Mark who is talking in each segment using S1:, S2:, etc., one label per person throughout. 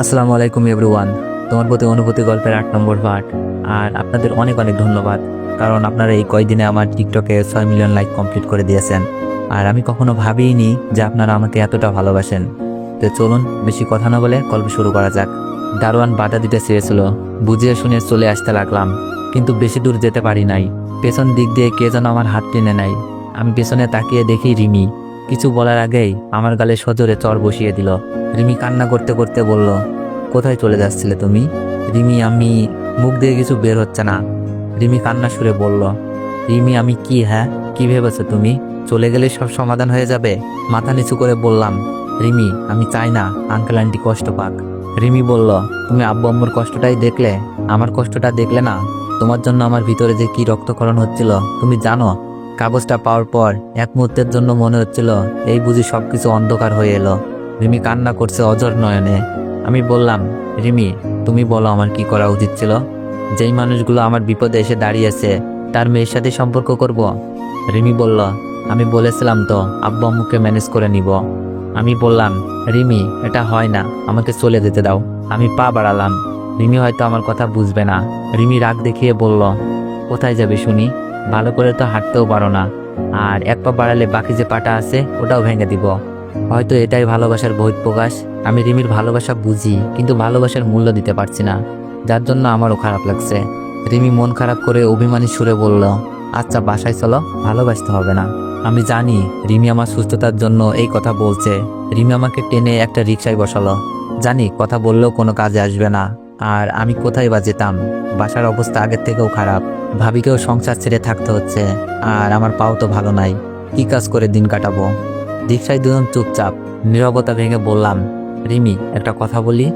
S1: আসসালামু আলাইকুম এভরিওয়ান। তোমার প্রতি অনুভূতি গল্পের 8 নম্বর পার্ট। আর আপনাদের অনেক অনেক ধন্যবাদ, কারণ আপনারা এই কয়দিনে আমার টিকটকে 6 মিলিয়ন লাইক কমপ্লিট করে দিয়েছেন। আর আমি কখনো ভাবিনি যে আপনারা আমাকে এতটা ভালোবাসেন। তো চলুন বেশি কথা না বলে গল্প শুরু করা যাক। দারোয়ান বাধা দিতে চেয়েছিল, বুঝিয়ে শুনে চলে আসতে লাগলাম, কিন্তু বেশি দূর যেতে পারি নাই। পেছন দিক দিয়ে কে যেন আমার হাত টেনে নেয়। আমি পেছনে তাকিয়ে দেখি রিমি। কিছু বলার আগেই আমার গালে সজোরে চড় বসিয়ে দিল। রিমি কান্না করতে করতে বলল, কোথায় চলে যাচ্ছিলে তুমি? রিমি, আমি মুখ দিয়ে কিছু বের হচ্ছে না। রিমি কান্না সুরে বলল, রিমি আমি কি, হ্যাঁ কি ভেবেছো তুমি? চলে গেলে সব সমাধান হয়ে যাবে? মাথা নিচু করে বললাম, রিমি আমি চাই না আঙ্কেল আন্টি কষ্ট পাক। রিমি বলল, তুমি আব্বু আম্মুর কষ্টটাই দেখলে, আমার কষ্টটা দেখলে না? তোমার জন্য আমার ভিতরে যে কি রক্তক্ষরণ হচ্ছিল তুমি জানো? কাগজটা পাওয়ার পর এক মুহূর্তের জন্য মনে হচ্ছিল এই বুঝি সবকিছু অন্ধকার হয়ে এলো। রিমি কান্না করছে অঝর নয়নে। আমি বললাম, রিমি তুমি বলো আমার কি করা উচিত ছিল? যেই মানুষগুলো আমার বিপদে এসে দাঁড়িয়েছে তার মেয়ের সাথে সম্পর্ক করব? রিমি বলল, আমি বলেছিলাম তো আব্বু আম্মুকে ম্যানেজ করে নিব। আমি বললাম, রিমি এটা হয় না, আমাকে চলে যেতে দাও। আমি পা বাড়ালাম। রিমি হয়তো আমার কথা বুঝবে না। রিমি রাগ দেখিয়ে বলল, কোথায় যাবে শুনি? ভালো করে তো হাঁটতেও পারো না, আর এক পা বাড়ালে বাকি যে পাটা আছে ওটাও ভেঙে দিব। হয়তো এটাই ভালোবাসার বহিঃপ্রকাশ। আমি রিমির ভালোবাসা বুঝি, কিন্তু ভালোবাসার মূল্য দিতে পারছি না, যার জন্য আমারও খারাপ লাগছে। রিমি মন খারাপ করে অভিমানী সুরে বলল, আচ্ছা বাসায় চলো, ভালোবাসতে হবে না। আমি জানি রিমি আমার সুস্থতার জন্য এই কথা বলছে। রিমি আমাকে টেনে একটা রিকশায় বসালো। জানি কথা বললেও কোনো কাজে আসবে না। আর আমি কোথায় বা যেতাম? বাসার অবস্থা আগের থেকেও খারাপ। ভাবিকেও সংসার ছেড়ে থাকতে হচ্ছে, আর আমার পাও তো ভালো নাই। কি কাজ করে দিন কাটাবো? রিকশায় দুজন চুপচাপ। নীরবতা ভেঙে বললাম, রিমি একটা কথা বলি।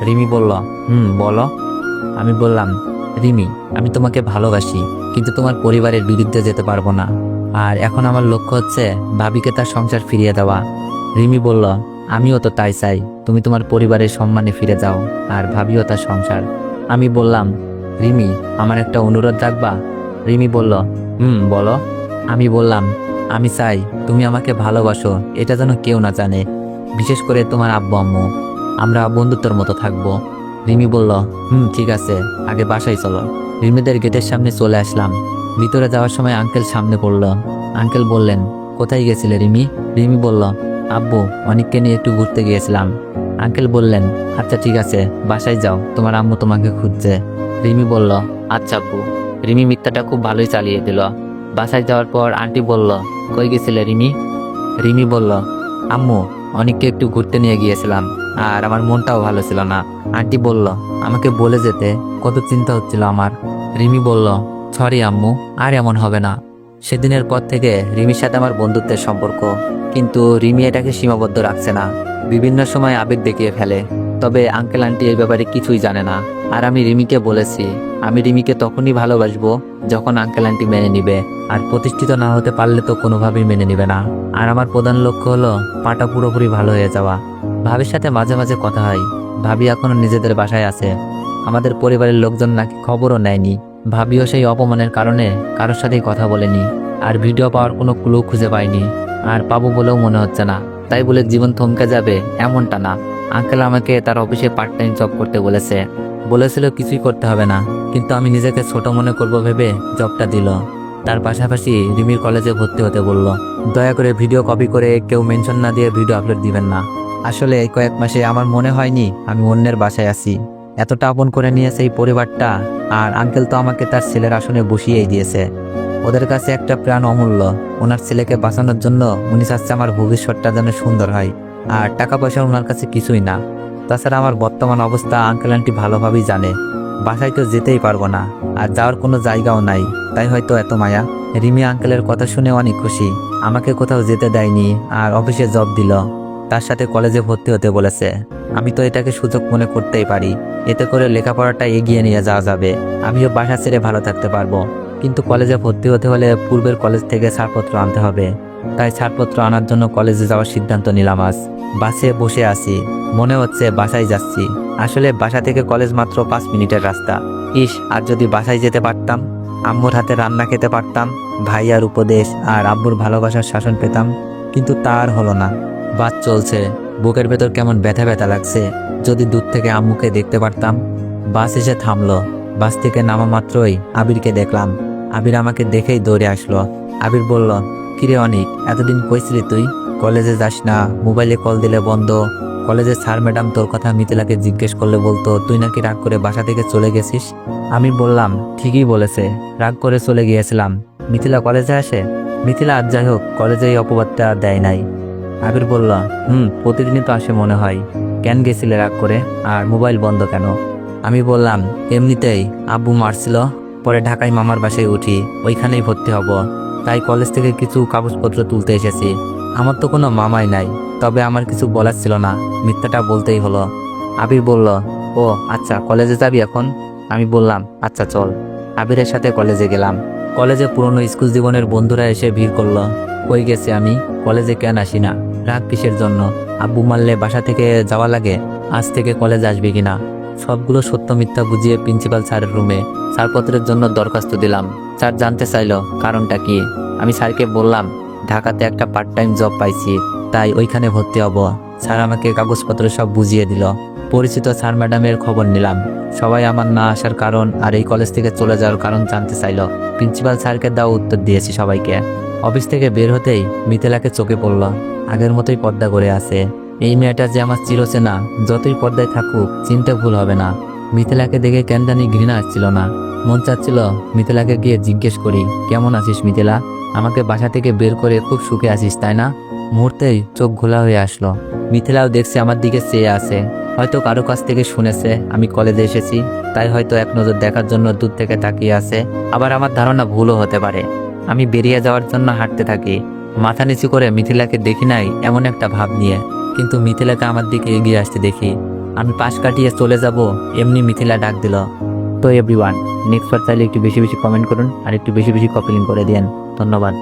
S1: রিমি বলল, বলো। আমি বললাম, রিমি আমি তোমাকে ভালোবাসি, কিন্তু তোমার পরিবারের বিরুদ্ধে যেতে পারবো না। আর এখন আমার লক্ষ্য হচ্ছে ভাবিকে তার সংসার ফিরিয়ে দেওয়া। রিমি বলল, আমিও তো তাই চাই, তুমি তোমার পরিবারের সম্মানে ফিরে যাও, আর ভাবিও তার সংসার। আমি বললাম, রিমি আমার একটা অনুরোধ রাখবা? রিমি বলল, বলো। আমি বললাম, আমি চাই তুমি আমাকে ভালোবাসো, এটা যেন কেউ না জানে, বিশেষ করে তোমার আব্বু আম্মু। আমরা বন্ধুত্বের মতো থাকবো। রিমি বলল, ঠিক আছে, আগে বাসায় চলো। রিমিদের গেটের সামনে চলে আসলাম। ভিতরে যাওয়ার সময় আঙ্কেল সামনে পড়ল। আঙ্কেল বললেন, কোথায় গেছিলে রিমি? রিমি বলল, আব্বু অনেককে নিয়ে একটু ঘুরতে গিয়েছিলাম। আঙ্কেল বললেন, আচ্ছা ঠিক আছে, বাসায় যাও, তোমার আম্মু তোমাকে খুঁজছে। রিমি বলল, আচ্ছা আব্বু। রিমি মিথ্যাটা খুব ভালোই চালিয়ে দিল। বাসায় যাওয়ার পর আন্টি বলল, কই গেছিলে রিমি? রিমি বলল, আম্মু অনেককে একটু ঘুরতে নিয়ে গিয়েছিলাম, আর আমার মনটাও ভালো ছিল না। আন্টি বলল, আমাকে বলে যেতে, কত চিন্তা হচ্ছিল আমার। রিমি বলল, সরি আম্মু, আর এমন হবে না। সেদিনের পর থেকে রিমির সাথে আমার বন্ধুত্বের সম্পর্ক, কিন্তু রিমি এটাকে সীমাবদ্ধ রাখছে না, বিভিন্ন সময় আবেগ দেখিয়ে ফেলে। তবে আঙ্কেল আন্টি এই ব্যাপারে কিছুই জানে না। আর আমি রিমিকে বলেছি, আমি রিমিকে তখনই ভালোবাসবো যখন আঙ্কেল আন্টি মেনে নিবে, আর প্রতিষ্ঠিত না হতে পারলে তো কোনোভাবেই মেনে নিবে না। আর আমার প্রধান লক্ষ্য হলো পাটা পুরোপুরি ভালো হয়ে যাওয়া। ভাবির সাথে মাঝে মাঝে কথা হয়। ভাবি এখনো নিজেদের বাসায় আছে। আমাদের পরিবারের লোকজন নাকি খবরও নেয়নি। ভাবিও সেই অপমানের কারণে কারোর সাথেই কথা বলেনি, আর ভিডিও পাওয়ার কোনো ক্লু খুঁজে পাইনি, আর পাবো বলেও মনে হচ্ছে না। তাই বলে জীবন থমকে যাবে এমনটা না। আঙ্কেল আমাকে তার অফিসে পার্ট টাইম জব করতে বলেছিল কিছুই করতে হবে না, কিন্তু আমি নিজেকে ছোট মনে করব ভেবে জবটা দিল। তার পাশাপাশি রিমির কলেজে ভর্তি হতে বলল। দয়া করে ভিডিও কপি করে কেউ মেনশন না দিয়ে ভিডিও আপলোড দিবেন না। আসলে এই কয়েক মাসে আমার মনে হয়নি আমি অন্যের বাসায় আছি। এতটা আপন করে নিয়েছে এই পরিবারটা, আর আঙ্কেল তো আমাকে তার ছেলের আসনে বসিয়েই দিয়েছে। ওদের কাছে একটা প্রাণ অমূল্য। ওনার ছেলেকে বাঁচানোর জন্য উনি চাচ্ছে আমার ভবিষ্যৎটা যেন সুন্দর হয়, আর টাকা পয়সা ওনার কাছে কিছুই না। তাছাড়া আমার বর্তমান অবস্থা আঙ্কেল আন্টি ভালোভাবেই জানে। বাসায় তো যেতেই পারবো না, আর যাওয়ার কোনো জায়গাও নাই, তাই হয়তো এত মায়া। রিমি আঙ্কেলের কথা শুনে অনেক খুশি। আমাকে কোথাও যেতে দেয়নি, আর অফিসে জব দিল। তার সাথে কলেজে ভর্তি হতে বলেছে। আমি তো এটাকে সুযোগ মনে করতেই পারি। এতে করে লেখাপড়াটা এগিয়ে নিয়ে যাওয়া যাবে, আমিও বাসা ছেড়ে ভালো থাকতে পারবো। কিন্তু কলেজে ভর্তি হতে হলে পূর্বের কলেজ থেকে ছাড়পত্র আনতে হবে। তাই ছাড়পত্র আনার জন্য কলেজে যাওয়ার সিদ্ধান্ত নিলাম আজ। বাসে বসে আছি, মনে হচ্ছে বাসায় যাচ্ছি। আসলে বাসা থেকে কলেজ মাত্র 5 মিনিটের রাস্তা। আর যদি বাসায় যেতে পারতাম, আম্মুর হাতে রান্না খেতে পারতাম, ভাইয়ার উপদেশ আর আব্বুর ভালোবাসার শাসন পেতাম, কিন্তু তা আর হলো না। বাস চলছে, বুকের ভেতর কেমন ব্যথা ব্যথা লাগছে। যদি দূর থেকে আম্মুকে দেখতে পারতাম। বাস এসে থামলো। বাস থেকে নামা মাত্রই আবিরকে দেখলাম। আবির আমাকে দেখেই দৌড়ে আসলো। আবির বলল, কিরে অনিক, এতদিন কইছিলি তুই কলেজে যাস না, মোবাইলে কল দিলে বন্ধ, কলেজের স্যার ম্যাডাম তোর কথা মিথিলাকে জিজ্ঞেস করলে বলতো তুই নাকি রাগ করে বাসা থেকে চলে গেছিস। আমি বললাম, ঠিকই বলেছে, রাগ করে চলে গিয়েছিলাম। মিথিলা কলেজে আসে? মিথিলা আজ যাই হোক কলেজে এই অপবাদটা দেয় নাই। আবির বলল, প্রতিদিনই তো আসে মনে হয়। কেন গেছিলে রাগ করে, আর মোবাইল বন্ধ কেন? আমি বললাম, এমনিতেই আব্বু মারছিল, পরে ঢাকায় মামার বাসায় উঠি, ওইখানেই ভর্তি হব, তাই কলেজ থেকে কিছু কাগজপত্র তুলতে এসেছি। আমার তো কোনো মামাই নাই, তবে আমার কিছু বলার ছিল না, মিথ্যাটা বলতেই হলো। আবির বলল, ও আচ্ছা, কলেজে যাবি এখন? আমি বললাম, আচ্ছা চল। আবিরের সাথে কলেজে গেলাম। কলেজে পুরনো স্কুল জীবনের বন্ধুরা এসে ভিড় করলো। কই গেছে আমি, কলেজে কেন আসি না, রাগ কিসের জন্য, আব্বু মারলে বাসা থেকে যাওয়া লাগে, আজ থেকে কলেজে আসবি কিনা। সবগুলো সত্য মিথ্যা বুঝিয়ে প্রিন্সিপাল স্যারের রুমে ছাড়পত্রের জন্য দরখাস্ত দিলাম। স্যার জানতে চাইলো কারণটা কি। আমি স্যারকে বললাম, ঢাকাতে একটা পার্ট টাইম জব পাইছি, তাই ওইখানে ভর্তি হব। স্যার আমাকে কাগজপত্র সব বুঝিয়ে দিল। পরিচিত স্যার ম্যাডামের খবর নিলাম। সবাই আমার না আসার কারণ আর এই কলেজ থেকে চলে যাওয়ার কারণ জানতে চাইল। প্রিন্সিপাল স্যারকে দাও উত্তর দিয়েছি সবাইকে। অফিস থেকে বের হতেই মিথিলাকে চোখে পড়ল। আগের মতোই পর্দা করে আছে। এই মেয়েটা যে আমার চিরচেনা, যতই পর্দায় থাকুক চিনতে ভুল হবে না। মিথিলাকে দেখে কেন জানি ঘৃণা আসছিল না। মন চাচ্ছিল মিথিলাকে গিয়ে জিজ্ঞেস করি, কেমন আছিস মিথিলা, আমাকে বাসা থেকে বের করে খুব সুখে আছিস তাই না? মুহূর্তেই চোখ ঘোলা হয়ে আসলো। মিথিলাও দেখছে আমার দিকে চেয়ে আছে। হয়তো কারো কাছ থেকে শুনেছে আমি কলেজে এসেছি, তাই হয়তো এক নজর দেখার জন্য দূর থেকে তাকিয়ে আছে। আবার আমার ধারণা ভুলও হতে পারে। আমি বেরিয়ে যাওয়ার জন্য হাঁটতে থাকি, মাথা নিচু করে মিথিলাকে দেখি নাই এমন একটা ভাব নিয়ে। কিন্তু মিথিলাকে আমার দিকে এগিয়ে আসতে দেখি। আমি পাশ কাটিয়ে চলে যাব, এমনি মিথিলা ডাক দিল। তো এভরিওয়ান, নেক্সট বার চাইলে একটু বেশি বেশি কমেন্ট করুন আর একটু বেশি বেশি কপি লিঙ্ক করে দিন। ধন্যবাদ।